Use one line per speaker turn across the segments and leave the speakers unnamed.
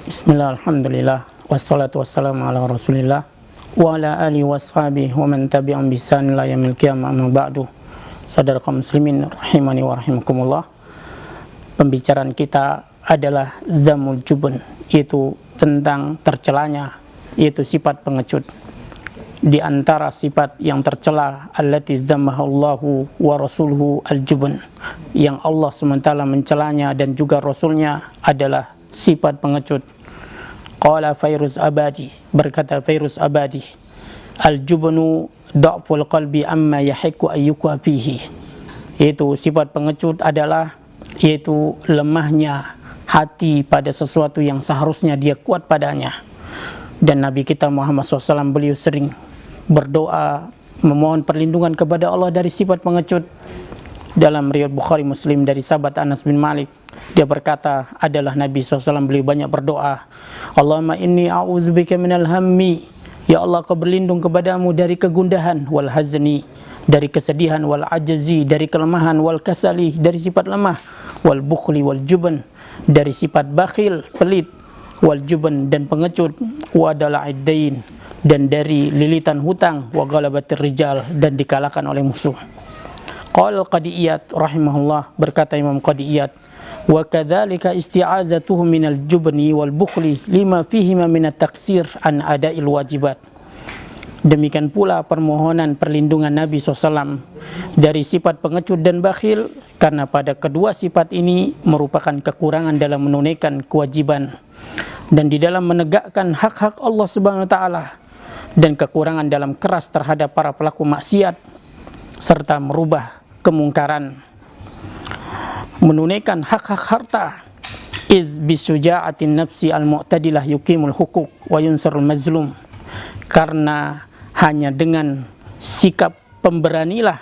Bismillah, alhamdulillah, wassalatu wassalamu ala rasulillah wa ala alihi washabihi wa man tabi'ahum bi ihsan ila yaumil qiyamah, amma ba'du. Saudara kaum muslimin rahimani wa rahimakumullah. Pembicaraan kita adalah dzamul jubun, yaitu tentang tercelanya, yaitu sifat pengecut. Di antara sifat yang tercela allati dzammahallahu wa rasuluhu al-jubun, yang Allah SWT mencelanya dan juga Rasulnya adalah sifat pengecut. Qala Fairuz Abadi, berkata Fairuz Abadi, al-jubnu da'ful qalbi amma yahiqu ayyuka fihi, yaitu sifat pengecut adalah yaitu lemahnya hati pada sesuatu yang seharusnya dia kuat padanya. Dan Nabi kita Muhammad SAW beliau sering berdoa memohon perlindungan kepada Allah dari sifat pengecut. Dalam riwayat Bukhari Muslim dari sahabat Anas bin Malik, dia berkata adalah Nabi SAW beliau banyak berdoa, Allahumma inni a'udzubika minal hammi, ya Allah kau berlindung kepadamu dari kegundahan, wal hazni, dari kesedihan, wal ajzi, dari kelemahan, wal kasali, dari sifat lemah, wal bukhli wal juban, dari sifat bakhil, pelit, wal juban dan pengecut, wa dala'iddain, dan dari lilitan hutang, wa ghalabatir rijal, dan dikalahkan oleh musuh. Qala Qadiyat rahimahullah, berkata Imam Qadiyat, wa kadzalika isti'azatuhu minal jubni wal bukhli lima fihima minat taksir an ada'il wajibat. Demikian pula permohonan perlindungan Nabi SAW dari sifat pengecut dan bakhil, karena pada kedua sifat ini merupakan kekurangan dalam menunaikan kewajiban dan di dalam menegakkan hak-hak Allah Subhanahu wa taala, dan kekurangan dalam keras terhadap para pelaku maksiat serta merubah kemungkaran, menunaikan hak-hak harta. Iz bisuja'atin nafsi al-mu'tadilah yuqimul hukuk wa yunsarul mazlum, karena hanya dengan sikap pemberanilah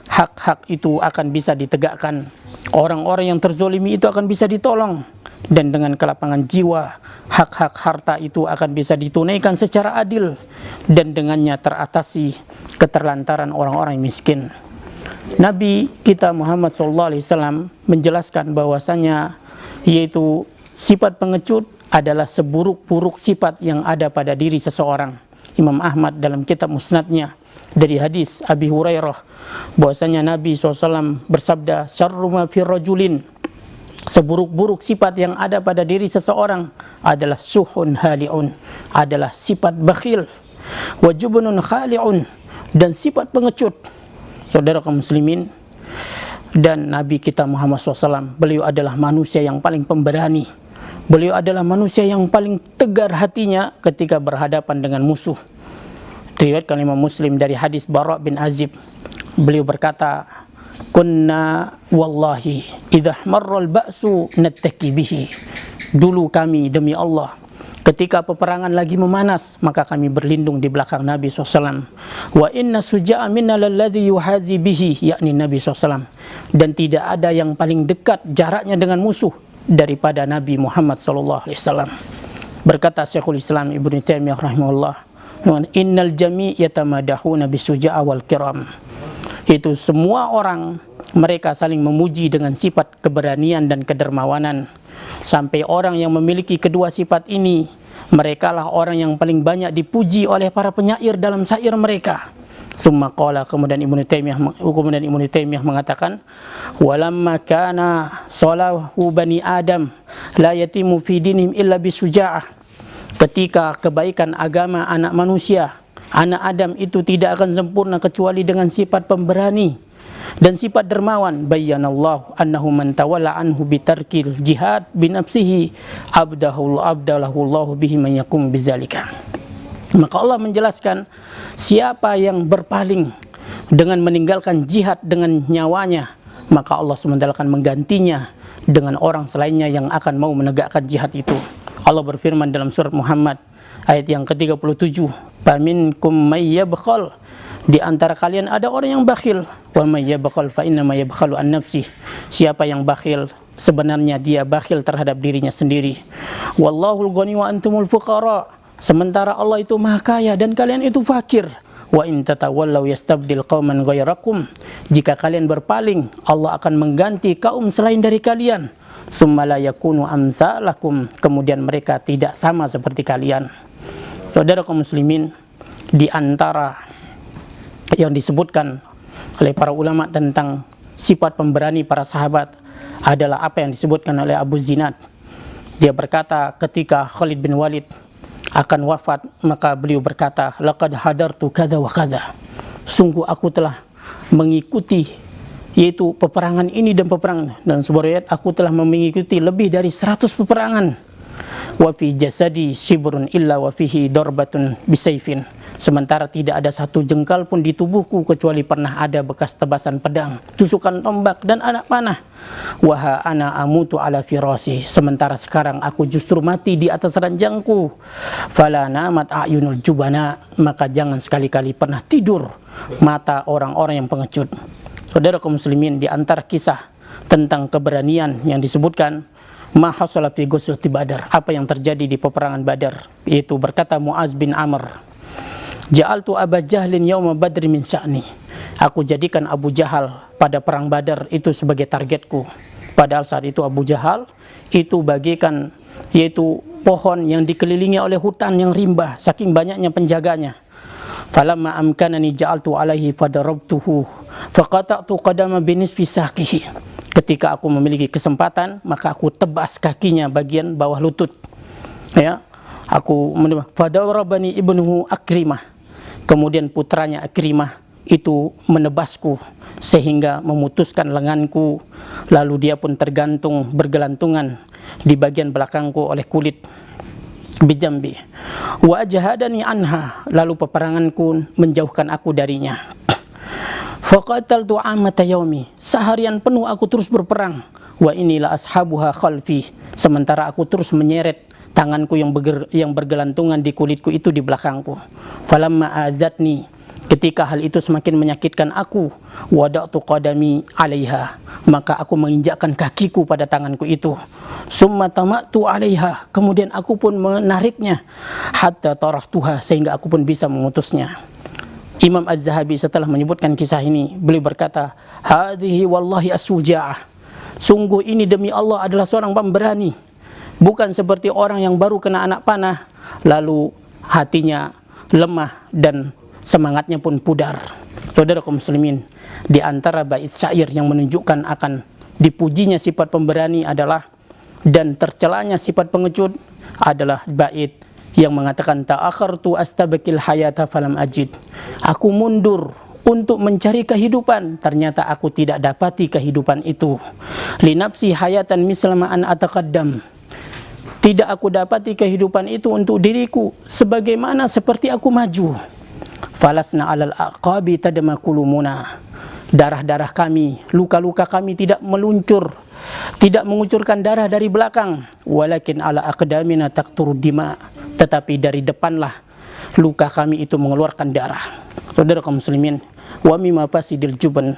hak-hak itu akan bisa ditegakkan, orang-orang yang terzolimi itu akan bisa ditolong, dan dengan kelapangan jiwa hak-hak harta itu akan bisa ditunaikan secara adil, dan dengannya teratasi keterlantaran orang-orang miskin. Nabi kita Muhammad SAW menjelaskan bahwasanya yaitu sifat pengecut adalah seburuk-buruk sifat yang ada pada diri seseorang. Imam Ahmad dalam kitab musnadnya dari hadis Abi Hurairah bahwasanya Nabi SAW bersabda, syarru ma fi rajulin, seburuk-buruk sifat yang ada pada diri seseorang adalah suhun hali'un, adalah sifat bakhil, wa jubnun khali'un, dan sifat pengecut. Saudara kaum muslimin, dan Nabi kita Muhammad SAW, beliau adalah manusia yang paling pemberani. Beliau adalah manusia yang paling tegar hatinya ketika berhadapan dengan musuh. Diriwayatkan Imam Muslim dari hadis Bara bin Azib, beliau berkata, kunna wallahi idha marral ba'su nattaki bihi, dulu kami demi Allah ketika peperangan lagi memanas, maka kami berlindung di belakang Nabi SAW. Wa inna suja'a minna lalladhi yuhazi bihi, yakni Nabi SAW. Dan tidak ada yang paling dekat jaraknya dengan musuh daripada Nabi Muhammad SAW. Berkata Syekhul Islam Ibnu Taimiyah rahimahullah, innal jami' yatamadahuna bisuja'a wal kiram, itu semua orang mereka saling memuji dengan sifat keberanian dan kedermawanan, sampai orang yang memiliki kedua sifat ini, merekalah orang yang paling banyak dipuji oleh para penyair dalam syair mereka. Summa qala, kemudian Ibnu Taimiyah mengatakan, walamma kana salahu bani Adam la yatimu fi dinihim illa bisuja'ah, ketika kebaikan agama anak manusia, anak Adam itu tidak akan sempurna kecuali dengan sifat pemberani dan sifat dermawan. Bayyanallahu annahu man tawalla anhu bitarkil jihad binafsihi abdalahullahu bihi man yakum bizalika. Maka Allah menjelaskan, siapa yang berpaling dengan meninggalkan jihad dengan nyawanya, maka Allah SWT akan menggantinya dengan orang selainnya yang akan mau menegakkan jihad itu. Allah berfirman dalam surat Muhammad ayat yang ke-37, faminkum may yabkhal, di antara kalian ada orang yang bakhil, wa may yabkhal fa inna ma yabkhalu an nafsih, siapa yang bakhil sebenarnya dia bakhil terhadap dirinya sendiri. Wallahul ghani wa antumul fuqara, sementara Allah itu maha kaya dan kalian itu fakir. Wa in tatawallaw yastabdil qauman ghayrakum, jika kalian berpaling Allah akan mengganti kaum selain dari kalian. summa la yakunu amsalakum, kemudian mereka tidak sama seperti kalian. Saudara kaum muslimin, di antara yang disebutkan oleh para ulama tentang sifat pemberani para sahabat adalah apa yang disebutkan oleh Abu Zinad. Dia berkata ketika Khalid bin Walid akan wafat, maka beliau berkata, laqad hadartu kadza wa kadza, sungguh aku telah mengikuti yaitu peperangan ini dan peperangan, dan sebuah riwayat aku telah mengikuti lebih dari 100 peperangan. Wa fi jasadi shibrun illa wa fihi darbatun bisayfin, sementara tidak ada satu jengkal pun di tubuhku kecuali pernah ada bekas tebasan pedang, tusukan tombak dan anak panah. Wa ana amutu ala firasi, sementara sekarang aku justru mati di atas ranjangku. Fala namat ayunul jubana, maka jangan sekali-kali pernah tidur mata orang-orang yang pengecut. Saudara kaum muslimin, di antara kisah tentang keberanian yang disebutkan, ma hasala fi ghazwati Badar, apa yang terjadi di peperangan Badar, yaitu berkata Muaz bin Amr, ja'altu Aba Jahlin yauma Badri min sya'ni, aku jadikan Abu Jahal pada perang Badar itu sebagai targetku. Padahal saat itu Abu Jahal itu bagaikan yaitu pohon yang dikelilingi oleh hutan yang rimbah saking banyaknya penjaganya. Falamma amkanani ja'altu alaihi fadarabtuhu faqata'tu qadama binisfi saqihi, ketika aku memiliki kesempatan maka aku tebas kakinya bagian bawah lutut, ya, aku fadarabani ibnuhu Akrimah, kemudian putranya Akrimah itu menebasku sehingga memutuskan lenganku, lalu dia pun bergelantungan di bagian belakangku oleh kulit bijambi. Wa jahadani anha, lalu peperanganku menjauhkan aku darinya. Faqataltu amata yaumi, seharian penuh aku terus berperang. Wa inilah ashabuha khalfi, sementara aku terus menyeret tanganku yang bergelantungan di kulitku itu di belakangku. Falamma azatni, ketika hal itu semakin menyakitkan aku, wada'tu qadami 'alaiha, maka aku menginjakkan kakiku pada tanganku itu. Summa tama'tu 'alaiha, kemudian aku pun menariknya, hatta tarahtuha, sehingga aku pun bisa memutusnya. Imam Az-Zahabi setelah menyebutkan kisah ini, beliau berkata, hadhihi wallahi as-suja'ah, sungguh ini demi Allah adalah seorang pemberani, bukan seperti orang yang baru kena anak panah lalu hatinya lemah dan semangatnya pun pudar. Saudara kaum muslimin, di antara bait syair yang menunjukkan akan dipujinya sifat pemberani adalah dan tercelanya sifat pengecut adalah bait yang mengatakan ta'akhartu astabqil hayata falam ajid, aku mundur untuk mencari kehidupan, ternyata aku tidak dapati kehidupan itu. Li nafsi hayatan mislama an ataqaddam, tidak aku dapati kehidupan itu untuk diriku sebagaimana seperti aku maju. Falasna alal aqabi tadmakulumuna, darah-darah kami, luka-luka kami tidak meluncur, tidak mengucurkan darah dari belakang. Walakin ala aqdamina taqturu dima, tetapi dari depanlah luka kami itu mengeluarkan darah. Saudara kaum muslimin, wa mimma fasidil juban,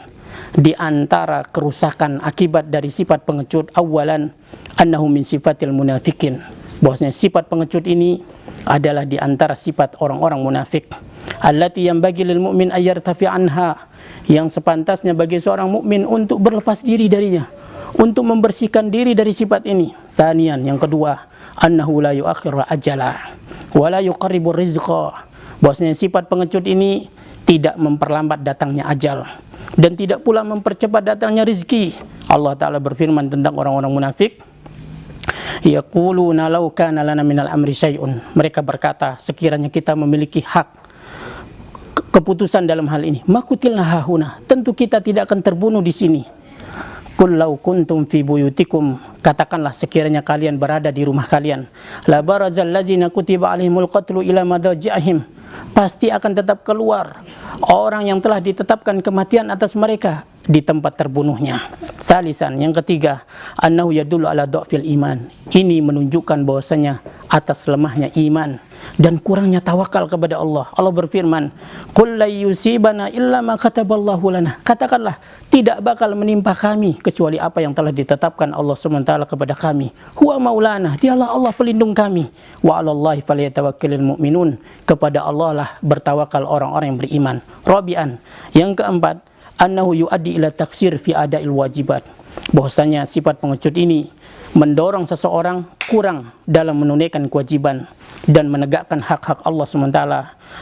di antara kerusakan akibat dari sifat pengecut, awalan annahu min sifatil munafikin, bahwasanya sifat pengecut ini adalah di antara sifat orang-orang munafik. Allati yang bagi lil mu'min ayyartafi anha, yang sepantasnya bagi seorang mukmin untuk berlepas diri darinya, untuk membersihkan diri dari sifat ini. Sanian, yang kedua, annahu la yu'akhiru ajala wa la yuqarribu rizqa, bahwasanya sifat pengecut ini tidak memperlambat datangnya ajal dan tidak pula mempercepat datangnya rizki. Allah Ta'ala berfirman tentang orang-orang munafik, yaquluna law kana lana minal amri syai'un, mereka berkata sekiranya kita memiliki hak keputusan dalam hal ini, makutilna hahuna, tentu kita tidak akan terbunuh di sini. Qul law kuntum fi buyutikum, katakanlah sekiranya kalian berada di rumah kalian, la barazal ladzina kutiba alaihimul qatlu ila madaji'ihim, pasti akan tetap keluar orang yang telah ditetapkan kematian atas mereka di tempat terbunuhnya. Salisan, yang ketiga, annahu yadullu ala dha'fil iman, ini menunjukkan bahwasanya atas lemahnya iman dan kurangnya tawakal kepada Allah. Allah berfirman, qul la yusibana illa ma kataballahu lana, katakanlah tidak bakal menimpa kami kecuali apa yang telah ditetapkan Allah SWT kepada kami. Huwa maulana, dialah Allah pelindung kami. Wa 'alallahi falyatawakkalul mu'minun, kepada Allah lah bertawakal orang-orang yang beriman. Rabi'an, yang keempat, annahu yuaddi ila taksir fi ada'il wajibat, bahwasanya sifat pengecut ini mendorong seseorang kurang dalam menunaikan kewajiban dan menegakkan hak-hak Allah SWT.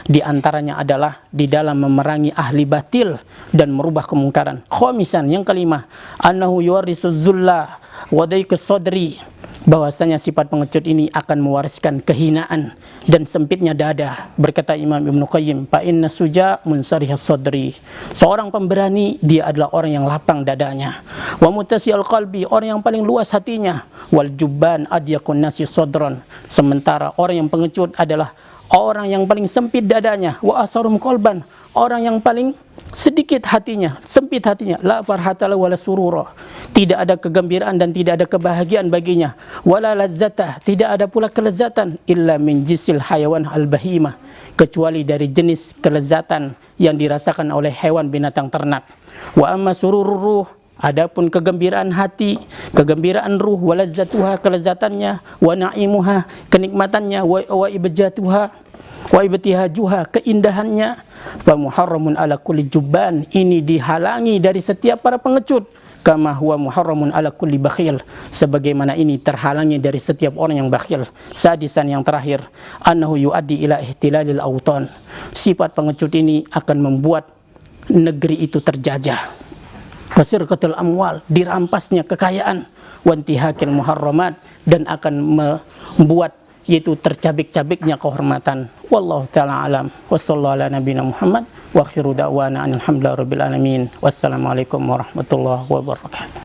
Di antaranya adalah di dalam memerangi ahli batil dan merubah kemungkaran. Khamisan, yang kelima, annahu yuwarrisu zulla wa dayqus sadri, bahwasanya sifat pengecut ini akan mewariskan kehinaan dan sempitnya dada. Berkata Imam Ibnu Qayyim, fa inna suja munsarihas sadri, seorang pemberani dia adalah orang yang lapang dadanya. Wa mutasi'al qalbi, orang yang paling luas hatinya. Wal jubban adyakun nasi sadran, sementara orang yang pengecut adalah orang yang paling sempit dadanya. Wa asarum qalban, orang yang paling sedikit hatinya, sempit hatinya. La farhata wala surura, tidak ada kegembiraan dan tidak ada kebahagiaan baginya. Wala lazzatah, tidak ada pula kelezatan. Illa min jisil hayawan al-bahimah, kecuali dari jenis kelezatan yang dirasakan oleh hewan binatang ternak. Wa amma sururur ruh, adapun kegembiraan hati, kegembiraan ruh, walazzatuha, kelezatannya, wa na'imuha, kenikmatannya, wa ibjatuha, wa ibtihajuha, keindahannya, wa muharramun ala kulli jubban, ini dihalangi dari setiap para pengecut. Kama huwa muharramun ala kulli bakhil, sebagaimana ini terhalangi dari setiap orang yang bakhil. Sadisan, yang terakhir, annahu yuaddi ila ihtilalil autan, sifat pengecut ini akan membuat negeri itu terjajah. Wasirqatul amwal, dirampasnya kekayaan. Wantihakil muharramat, dan akan membuat yaitu tercabik-cabiknya kehormatan. Wallahu ta'ala alam. Wassallallahu ala nabiyina Muhammad wa akhiru da'wana alhamdulillahi rabbil alamin. Wassalamualaikum warahmatullahi wabarakatuh.